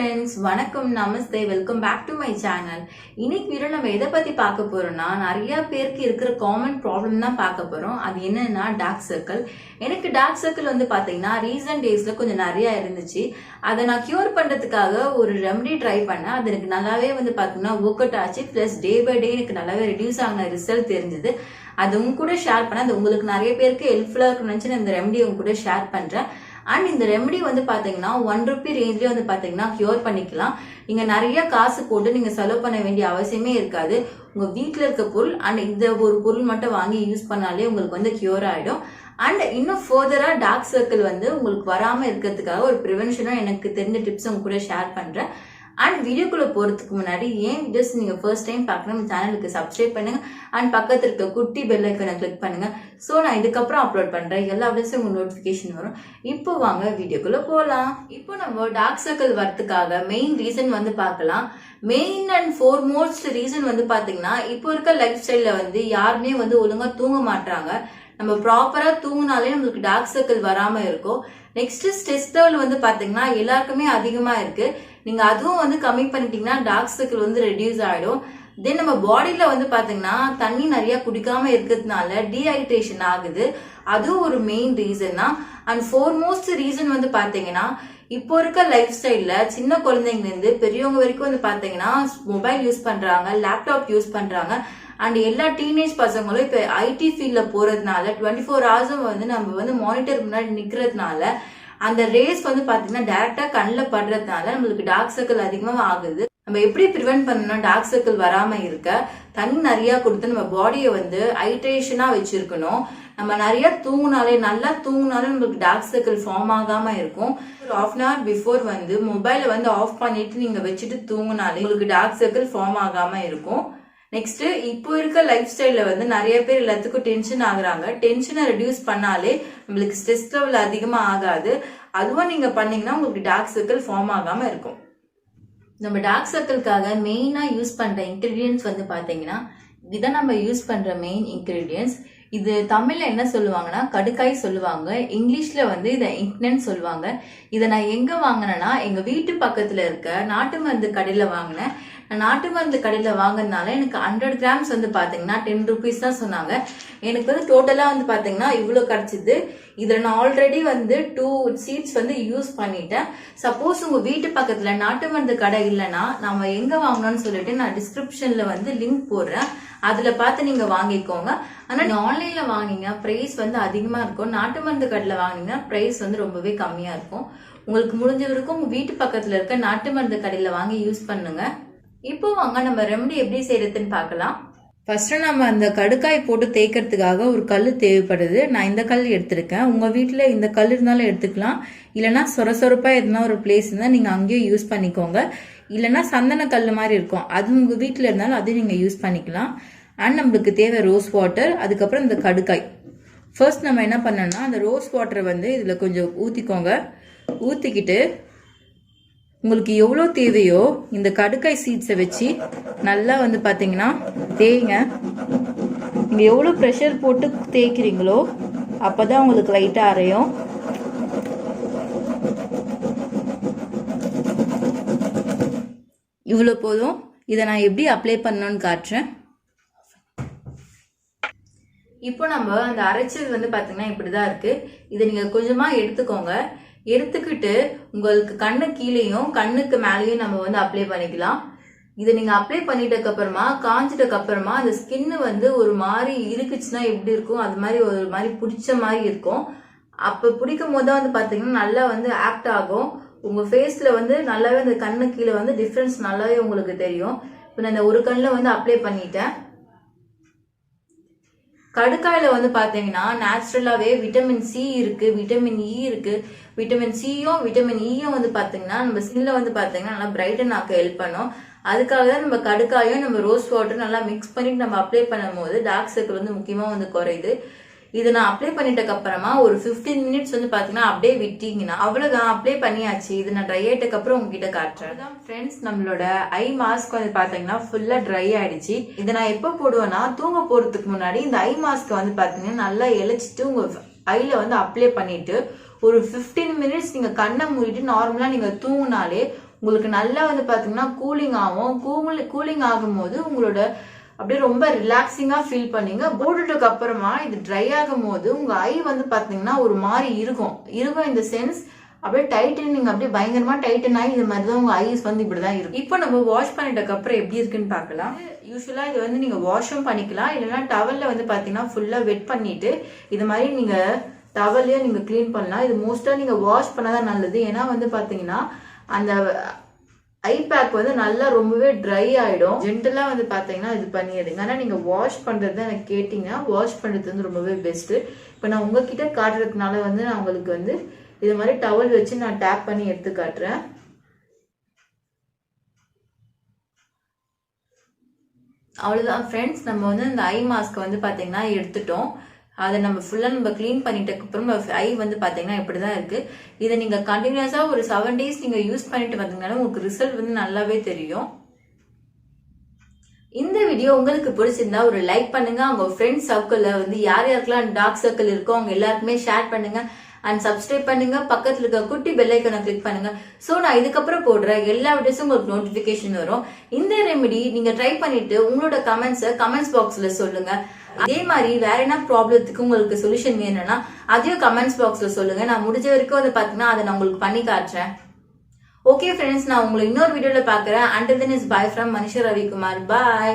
Friends, வணக்கம், நமஸ்தே, welcome back to my channel. இன்னைக்கு வீடியோ நம்ம எதை பத்தி பார்க்க போறோம்னா, நிறைய பேருக்கு இருக்கிற காமன் ப்ராப்ளம் தான் பார்க்க போறோம். அது என்னன்னா டார்க் சர்க்கிள். எனக்கு டார்க் சர்க்கிள் வந்து பாத்தீங்கன்னா ரீசன்ட் டேஸ்ல கொஞ்சம் நிறைய இருந்துச்சு. அதை நான் கியூர் பண்றதுக்காக ஒரு ரெமடி ட்ரை பண்ணேன். அது எனக்கு நல்லாவே வந்து பாத்தீங்கன்னா ஒர்க் அவுட் ஆச்சு. பிளஸ் டே பை டே எனக்கு நல்லாவே ரெடியூஸ் ஆகின ரிசல்ட் தெரிஞ்சது. அது உங்க கூட ஷேர் பண்ண, அது உங்களுக்கு நிறைய பேருக்கு ஹெல்ப்ஃபுல்லா இருக்குன்னு நினைச்சு இந்த ரெமடி உங்க கூட ஷேர் பண்றேன். அண்ட் இந்த ரெமடி வந்து பாத்தீங்கன்னா ₹1 ரேஞ்ச்லயே வந்து பாத்தீங்கன்னா கியூர் பண்ணிக்கலாம். நீங்க நிறைய காசு போட்டு நீங்க செலவு பண்ண வேண்டிய அவசியமே இருக்காது. உங்க வீட்டுல இருக்க பொருள் அண்ட் இந்த ஒரு பொருள் மட்டும் வாங்கி யூஸ் பண்ணாலே உங்களுக்கு வந்து கியூர் ஆயிடும். அண்ட் இன்னும் ஃபர்தரா டார்க் சர்க்கிள் வந்து உங்களுக்கு வராம இருக்கிறதுக்காக ஒரு ப்ரிவென்ஷனா எனக்கு தெரிஞ்ச டிப்ஸ் உங்க கூட ஷேர் பண்றேன். அண்ட் வீடியோக்குள்ள போறதுக்கு முன்னாடி ஏன் வீடியோஸ் நீங்க ஃபர்ஸ்ட் டைம் பார்க்கணும், சேனலுக்கு சப்ஸ்கிரைப் பண்ணுங்க. அண்ட் பக்கத்துல இருக்க குட்டி பெல் ஐக்கனை கிளிக் பண்ணுங்க. ஸோ நான் இதுக்கப்புறம் அப்லோட் பண்றேன் எல்லா வீடியோஸும் உங்களுக்கு நோட்டிபிகேஷன் வரும். இப்போ வாங்க வீடியோக்குள்ள போகலாம். இப்போ நம்ம டார்க் சர்க்கிள் வரதுக்காக மெயின் ரீசன் வந்து பார்க்கலாம். மெயின் அண்ட் ஃபோர்மோஸ்ட் ரீசன் வந்து பாத்தீங்கன்னா, இப்போ இருக்க லைஃப் ஸ்டைல்ல வந்து யாருமே வந்து ஒழுங்கா தூங்க மாட்டாங்க. நம்ம ப்ராப்பரா தூங்கினாலே நம்மளுக்கு டார்க் சர்க்கிள் வராம இருக்கும். நெக்ஸ்ட் ஸ்ட்ரெஸ் லெவல் வந்து பாத்தீங்கன்னா எல்லாருக்குமே அதிகமா இருக்கு. நீங்க அதுவும் வந்து கம்மி பண்ணிட்டீங்கன்னா டார்க் சர்க்கிள் வந்து ரெடியூஸ் ஆயிடும். தென் நம்ம பாடியில வந்து பாத்தீங்கன்னா தண்ணி நிறைய குடிக்காம இருக்கிறதுனால டீஹைட்ரேஷன் ஆகுது. அதுவும் ஒரு மெயின் ரீசன் தான். அண்ட் ஃபோர்மோஸ்ட் ரீசன் வந்து பாத்தீங்கன்னா, இப்போ இருக்க லைஃப் ஸ்டைல்ல சின்ன குழந்தைங்க இருந்து பெரியவங்க வரைக்கும் வந்து பாத்தீங்கன்னா மொபைல் யூஸ் பண்றாங்க, லேப்டாப் யூஸ் பண்றாங்க. அண்ட் எல்லா டீனேஜ் பசங்களும் இப்ப ஐடி ஃபீல்ட்ல போறதுனால 24 ஹவர்ஸும் வந்து நம்ம வந்து மானிட்டர் முன்னாடி நிக்கிறதுனால அந்த ரேஸ் வந்து பாத்தீங்கன்னா டைரக்டா கண்ணில் படுறதுனால நம்மளுக்கு டார்க் சர்க்கிள் அதிகமா ஆகுது. நம்ம எப்படி ப்ரிவென்ட் பண்ணணும் டார்க் சர்க்கிள் வராம இருக்க? தண்ணி நிறைய கொடுத்து நம்ம பாடியை வந்து ஹைட்ரேஷனா வச்சிருக்கணும். நம்ம நிறைய தூங்கினாலே, நல்லா தூங்கினாலே நம்மளுக்கு டார்க் சர்க்கிள் ஃபார்ம் ஆகாம இருக்கும். ஒரு ½ hour பிஃபோர் வந்து மொபைலை வந்து ஆஃப் பண்ணிட்டு நீங்க வச்சுட்டு தூங்கினாலே உங்களுக்கு டார்க் சர்க்கிள் ஃபார்ம் ஆகாம இருக்கும். நெக்ஸ்ட், இப்போ இருக்க லைஃப் ஸ்டைல்ல வந்து நிறைய பேர் எல்லாத்துக்கும் டென்ஷன் ஆகுறாங்க. டென்ஷனை ரெடியூஸ் பண்ணாலே நம்மளுக்கு ஸ்ட்ரெஸ் லெவல் அதிகமா ஆகாது. அதுவும் நீங்க பண்ணீங்கன்னா உங்களுக்கு டார்க் சர்க்கிள் ஃபார்ம் ஆகாம இருக்கும். நம்ம டார்க் சர்க்கிள்காக மெயினா யூஸ் பண்ற இன்கிரீடியன்ஸ் வந்து பாத்தீங்கன்னா, இதுதான் நம்ம யூஸ் பண்ற மெயின் இன்கிரீடியன்ஸ். இது தமிழ்ல என்ன சொல்லுவாங்கன்னா கடுக்காய் சொல்லுவாங்க. இங்கிலீஷ்ல வந்து இதை இங்க்னன்னு சொல்லுவாங்க. இதை நான் எங்க வாங்கினேன்னா, எங்க வீட்டு பக்கத்துல இருக்க நாட்டு மருந்து கடையில வாங்கினேன். நாட்டு மருந்து கடையில வாங்கினால எனக்கு 100 கிராம்ஸ் வந்து பாத்தீங்கன்னா ₹10 தான் சொன்னாங்க. எனக்கு வந்து டோட்டலா வந்து பாத்தீங்கன்னா இவ்வளவு கிடைச்சது. இதுல நான் ஆல்ரெடி வந்து 2 சீட்ஸ் வந்து யூஸ் பண்ணிட்டேன். சப்போஸ் உங்க வீட்டு பக்கத்துல நாட்டு மருந்து கடை இல்லைன்னா நம்ம எங்க வாங்கணும்னு சொல்லிட்டு நான் டிஸ்கிரிப்ஷன்ல வந்து லிங்க் போடுறேன். அதுல பார்த்து நீங்க வாங்கிக்கோங்க. ஆனா நீங்க ஆன்லைன்ல வாங்கினீங்க பிரைஸ் வந்து அதிகமா இருக்கும். நாட்டு மருந்து கடையில வாங்கினீங்கன்னா பிரைஸ் வந்து ரொம்பவே கம்மியா இருக்கும். உங்களுக்கு முடிஞ்ச வரைக்கும் உங்க வீட்டு பக்கத்துல இருக்க நாட்டு மருந்து கடையில வாங்கி யூஸ் பண்ணுங்க. இப்போ வாங்க நம்ம ரெமடி எப்படி செய்யறதுன்னு பார்க்கலாம். ஃபர்ஸ்ட் நம்ம அந்த கடுக்காய் போட்டு தேய்க்கிறதுக்காக ஒரு கல் தேவைப்படுது. நான் இந்த கல் எடுத்திருக்கேன். உங்க வீட்டுல இந்த கல் இருந்தாலும் எடுத்துக்கலாம். இல்லைன்னா சொரசொரப்பா எதுனா ஒரு பிளேஸ் இருந்தா நீங்க அங்கேயும் யூஸ் பண்ணிக்கோங்க. இல்லைன்னா சந்தன கல் மாதிரி இருக்கும், அது உங்க வீட்டுல இருந்தாலும் அதையும் நீங்க யூஸ் பண்ணிக்கலாம். அண்ட் நம்மளுக்கு தேவை ரோஸ் வாட்டர், அதுக்கப்புறம் இந்த கடுக்காய். ஃபர்ஸ்ட் நம்ம என்ன பண்ணோம்னா, அந்த ரோஸ் வாட்டரை வந்து இதுல கொஞ்சம் ஊத்திக்கோங்க. ஊத்திக்கிட்டு உங்களுக்கு எவ்வளோ தேவையோ இந்த கடுக்காய் சீட்ஸை வச்சு நல்லா வந்து பார்த்தீங்கன்னா தேய்ங்க. நீங்கள் எவ்வளோ ப்ரெஷர் போட்டு தேய்க்கிறீங்களோ அப்போ தான் உங்களுக்கு லைட்டாக அரையும். இவ்வளோ போதும். இதை நான் எப்படி அப்ளை பண்ணணும்னு காட்டுறேன். இப்போ நம்ம அந்த அரைச்சது வந்து பார்த்தீங்கன்னா இப்படி தான் இருக்குது. இதை நீங்கள் கொஞ்சமாக எடுத்துக்கோங்க. எடுத்துக்கிட்டு உங்களுக்கு கண்ணு கீழேயும் கண்ணுக்கு மேலேயும் நம்ம வந்து அப்ளை பண்ணிக்கலாம். இதை நீங்க அப்ளை பண்ணிட்டதுக்கு அப்புறமா காஞ்சிட்டதுக்கு அப்புறமா அந்த ஸ்கின் வந்து ஒரு மாதிரி இருக்குச்சுன்னா எப்படி இருக்கும், அது மாதிரி ஒரு மாதிரி பிடிச்ச மாதிரி இருக்கும். அப்ப பிடிக்கும் போது வந்து பாத்தீங்கன்னா நல்லா வந்து ஆக்ட் ஆகும். உங்க ஃபேஸ்ல வந்து நல்லாவே அந்த கண்ணு கீழே வந்து டிஃபரன்ஸ் நல்லாவே உங்களுக்கு தெரியும். இப்போ நான் இந்த ஒரு கண்ணில் வந்து அப்ளை பண்ணிட்டேன். கடுக்காயில வந்து பாத்தீங்கன்னா நேச்சுரலாவே விட்டமின் சி இருக்கு, விட்டமின் இ இருக்கு. விட்டமின் சியும் விட்டமின் இயும் வந்து பாத்தீங்கன்னா நம்ம ஸ்கின்ல வந்து பாத்தீங்கன்னா நல்லா பிரைட்டன் ஆக்க ஹெல்ப் பண்ணும். அதுக்காக தான் நம்ம கடுக்காயும் நம்ம ரோஸ் வாட்டர் நல்லா மிக்ஸ் பண்ணிட்டு நம்ம அப்ளை பண்ணும் போது டார்க் சர்க்கிள் வந்து முக்கியமா வந்து குறையுது. இதை நான் அப்ளை பண்ணிட்டதுக்கு அப்புறமா ஒரு 15 மினிட்ஸ் வந்து பாத்தீங்கன்னா அப்படியே விட்டீங்கன்னா அவ்வளவுதான், அப்ளை பண்ணியாச்சு. இது நான் ட்ரை ஆயிட்டதுக்கு அப்புறம் உங்ககிட்ட காட்டுறேன். ஃப்ரெண்ட்ஸ், நம்மளோட ஐ மாஸ்க் வந்து பாத்தீங்கன்னா ஃபுல்லா ட்ரை ஆயிடுச்சு. இதை நான் எப்ப போடுவேன்னா தூங்க போறதுக்கு முன்னாடி இந்த ஐ மாஸ்க் வந்து பாத்தீங்கன்னா நல்லா இழைச்சிட்டு உங்க ஐல வந்து அப்ளை பண்ணிட்டு ஒரு 15 மினிட்ஸ் நீங்க கண்ணை மூடிட்டு நார்மலா நீங்க தூங்கினாலே உங்களுக்கு நல்லா வந்து பாத்தீங்கன்னா கூலிங் ஆகும். கூலிங் ஆகும்போது உங்களோட அப்படியே ரொம்ப ரிலாக்ஸிங்கா ஃபீல் பண்ணீங்க. போட்டுட்டதுக்கு அப்புறமா இது ட்ரை ஆகும் போது உங்க ஐ வந்து பாத்தீங்கன்னா ஒரு மாதிரி இருக்கும் இந்த சென்ஸ் அப்படியே டைட்டனிங் அப்படியே பயங்கரமா டைட்டன் ஆகி இது மாதிரி தான் உங்க ஐஸ் வந்து இப்படிதான் இருக்கும். இப்போ நம்ம வாஷ் பண்ணிட்டதுக்கு அப்புறம் எப்படி இருக்குன்னு பார்க்கலாம். யூஸ்வலா இது வந்து நீங்க வாஷும் பண்ணிக்கலாம், இல்லைன்னா டவல்ல வந்து பாத்தீங்கன்னா ஃபுல்லா வெட் பண்ணிட்டு இது மாதிரி நீங்க டவல்லையே நீங்க கிளீன் பண்ணலாம். இது மோஸ்டா நீங்க வாஷ் பண்ணாதான் நல்லது. ஏன்னா வந்து பாத்தீங்கன்னா அந்த ஐ பேக் வந்து நல்லா ரொம்பவே ட்ரை ஆயிடும். ஜென்டலா வந்து பாத்தீங்கன்னா இது பண்ணிடுங்க. ஆனா நீங்க வாஷ் பண்றது எனக்கு கேட்டீங்கன்னா வாஷ் பண்றது வந்து ரொம்பவே பெஸ்ட். இப்ப நான் உங்ககிட்ட காட்டுறதுனால வந்து நான் உங்களுக்கு வந்து இது மாதிரி டவல் வச்சு நான் டேப் பண்ணி எடுத்து காட்டுறேன். அவ்வளவுதான் ஃப்ரெண்ட்ஸ், நம்ம வந்து இந்த ஐ மாஸ்க் வந்து பாத்தீங்கன்னா எடுத்துட்டோம். அதை நம்ம ஃபுல்லா நம்ம கிளீன் பண்ணிட்டதுக்கு அப்புறம் ஐ வந்து பாத்தீங்கன்னா இப்படிதான் இருக்கு. இதை நீங்க கண்டினியூஸா ஒரு 7 days நீங்க யூஸ் பண்ணிட்டு வந்தீங்கன்னா உங்களுக்கு ரிசல்ட் வந்து நல்லாவே தெரியும். இந்த வீடியோ உங்களுக்கு பிடிச்சிருந்தா ஒரு லைக் பண்ணுங்க. உங்க ஃப்ரெண்ட்ஸ் சர்க்கிள்ல வந்து யார் யாருக்கெல்லாம் டார்க் சர்க்கிள் இருக்கோ அவங்க எல்லாருக்குமே ஷேர் பண்ணுங்க அண்ட் சப்ஸ்கிரைப் பண்ணுங்க. பக்கத்துல இருக்க குட்டி பெல் ஐகானை கிளிக் பண்ணுங்க. சோ நான் இதுக்கப்புறம் போடுற எல்லா வீடியோஸும் உங்களுக்கு நோட்டிபிகேஷன் வரும். இந்த ரெமெடி நீங்க ட்ரை பண்ணிட்டு உங்களோட கமெண்ட்ஸ் பாக்ஸ்ல சொல்லுங்க. அதே மாதிரி வேற என்ன ப்ராப்ளத்துக்கு உங்களுக்கு சொல்யூஷன் வேணும்னா அதையும் கமெண்ட்ஸ் பாக்ஸ்ல சொல்லுங்க. நான் முடிஞ்ச வரைக்கும் வந்து பாத்தீங்கன்னா அதை நான் உங்களுக்கு பண்ணி காட்டுறேன். ஓகே ஃப்ரெண்ட்ஸ், நான் உங்களை இன்னொரு வீடியோல பாக்குறேன். Until then is bye from Manisha Ravikumar. Bye.